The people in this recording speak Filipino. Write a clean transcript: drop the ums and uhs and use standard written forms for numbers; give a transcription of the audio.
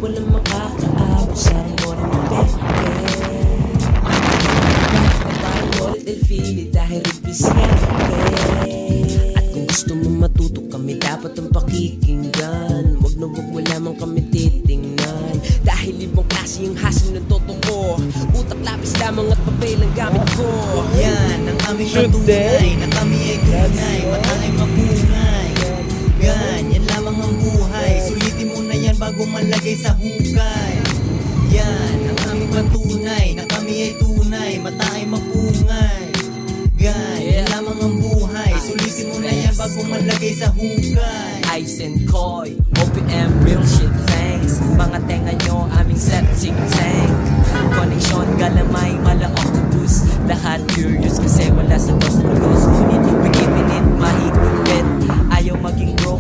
walang makakaabot sa amor mo, baby. Bakit del fili dahil ribis nga, at kung gusto mo matuto kami, dapat ang pakikinggan. Wag na wag mo lamang kami titingnan, dahil ibang klase yung hasil ng toto ko. Utak, lapis lamang at papel ang gamit ko. Yan ang aming patunay na kami ay tunay, mata ay mabungay. Ganyan lamang ang buhay, sulitin mo na yan bago malagay sa hukay. Yan ang aming patunay na kami ay tunay, mata ay mabungay. Ganyan lamang ang buhay, sulitin mo na yan bago malagay sa hukay. Ice and Koi, OPM, real shit, thanks. Mga tenga nyo, aming septic tank. Connection, galamay, mala octopus. Lahat curious kasi wala sa dos pulos.